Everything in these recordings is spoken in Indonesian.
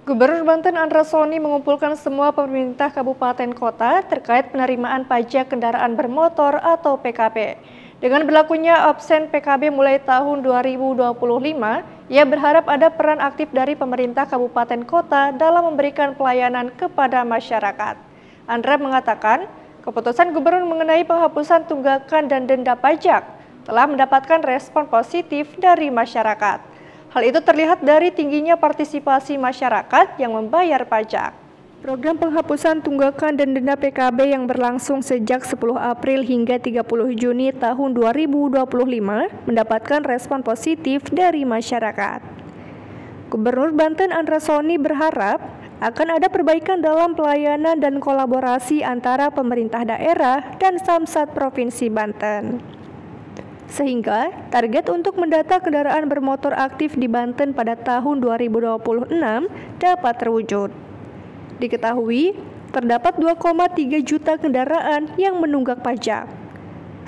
Gubernur Banten Andra Soni mengumpulkan semua pemerintah kabupaten kota terkait penerimaan pajak kendaraan bermotor atau PKB. Dengan berlakunya absen PKB mulai tahun 2025, ia berharap ada peran aktif dari pemerintah kabupaten kota dalam memberikan pelayanan kepada masyarakat. Andra mengatakan, keputusan gubernur mengenai penghapusan tunggakan dan denda pajak telah mendapatkan respon positif dari masyarakat. Hal itu terlihat dari tingginya partisipasi masyarakat yang membayar pajak. Program penghapusan tunggakan dan denda PKB yang berlangsung sejak 10 April hingga 30 Juni tahun 2025 mendapatkan respon positif dari masyarakat. Gubernur Banten Andra Soni berharap akan ada perbaikan dalam pelayanan dan kolaborasi antara pemerintah daerah dan Samsat Provinsi Banten. Sehingga target untuk mendata kendaraan bermotor aktif di Banten pada tahun 2026 dapat terwujud. Diketahui, terdapat 2,3 juta kendaraan yang menunggak pajak.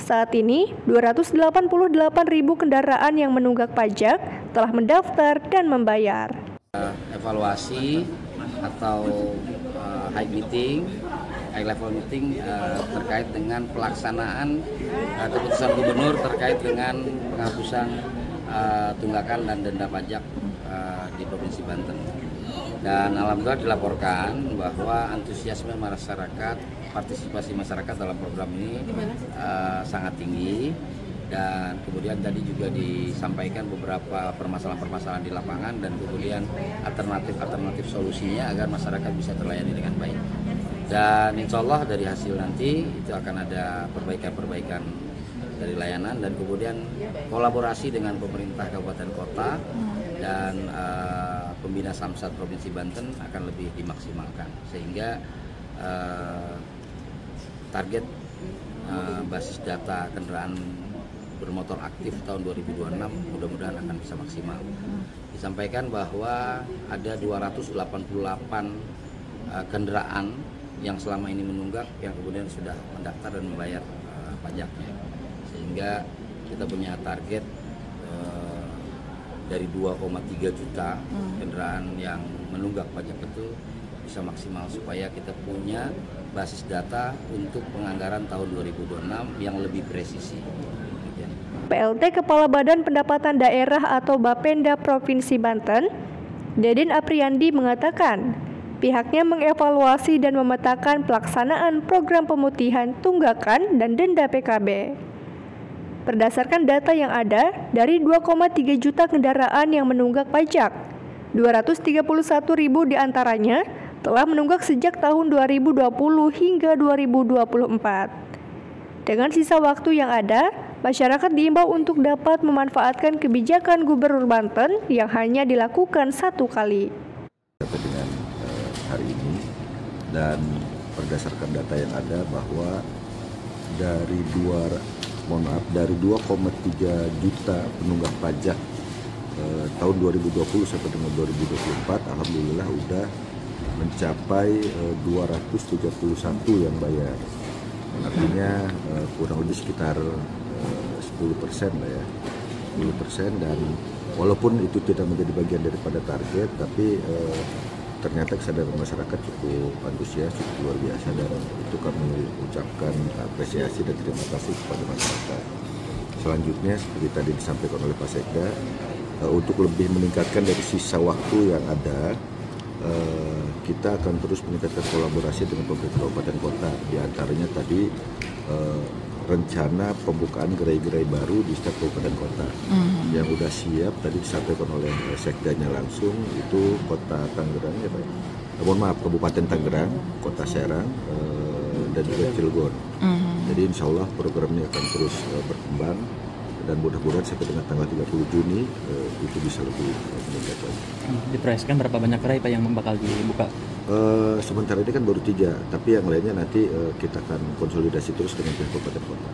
Saat ini, 288.000 kendaraan yang menunggak pajak telah mendaftar dan membayar. Evaluasi atau high level meeting terkait dengan pelaksanaan keputusan gubernur terkait dengan penghapusan tunggakan dan denda pajak di Provinsi Banten. Dan alhamdulillah dilaporkan bahwa antusiasme masyarakat, partisipasi masyarakat dalam program ini sangat tinggi. Dan kemudian tadi juga disampaikan beberapa permasalahan-permasalahan di lapangan dan kemudian alternatif solusinya agar masyarakat bisa terlayani dengan baik. Dan insya Allah dari hasil nanti itu akan ada perbaikan-perbaikan dari layanan dan kemudian kolaborasi dengan pemerintah kabupaten kota dan pembina Samsat Provinsi Banten akan lebih dimaksimalkan sehingga target basis data kendaraan bermotor aktif tahun 2026 mudah-mudahan akan bisa maksimal. Disampaikan bahwa ada 288 kendaraan yang selama ini menunggak yang kemudian sudah mendaftar dan membayar pajaknya, sehingga kita punya target dari 2,3 juta kendaraan yang menunggak pajak itu bisa maksimal supaya kita punya basis data untuk penganggaran tahun 2026 yang lebih presisi. PLT Kepala Badan Pendapatan Daerah atau Bapenda Provinsi Banten, Deden Apriandi mengatakan, pihaknya mengevaluasi dan memetakan pelaksanaan program pemutihan tunggakan dan denda PKB. Berdasarkan data yang ada, dari 2,3 juta kendaraan yang menunggak pajak, 231.000 diantaranya telah menunggak sejak tahun 2020 hingga 2024. Dengan sisa waktu yang ada, masyarakat diimbau untuk dapat memanfaatkan kebijakan Gubernur Banten yang hanya dilakukan satu kali. Dengan hari ini dan berdasarkan data yang ada bahwa dari 2,3 juta penunggak pajak tahun 2020 sampai dengan 2024, alhamdulillah udah mencapai 231 yang bayar. Artinya kurang lebih sekitar 10% lah ya, 10%, dan walaupun itu tidak menjadi bagian daripada target, tapi ternyata kesadaran masyarakat cukup antusias, cukup luar biasa, dan itu kami ucapkan apresiasi dan terima kasih kepada masyarakat. Selanjutnya seperti tadi disampaikan oleh Pak Sekda, untuk lebih meningkatkan dari sisa waktu yang ada, kita akan terus meningkatkan kolaborasi dengan pemerintah kabupaten kota. Di antaranya tadi rencana pembukaan gerai-gerai baru di setiap kabupaten kota yang sudah siap. Tadi disampaikan oleh sekdanya langsung, itu kota Tangerang ya Pak. Kabupaten Tangerang, kota Serang, dan juga Cilegon. Jadi insya Allah program ini akan terus berkembang dan mudah-mudahan sampai dengan tanggal 30 Juni itu bisa lebih meningkat lagi. Diproyeksikan berapa banyak gerai Pak yang bakal dibuka? Sementara ini kan baru 3, tapi yang lainnya nanti kita akan konsolidasi terus dengan pihak kabupaten kota.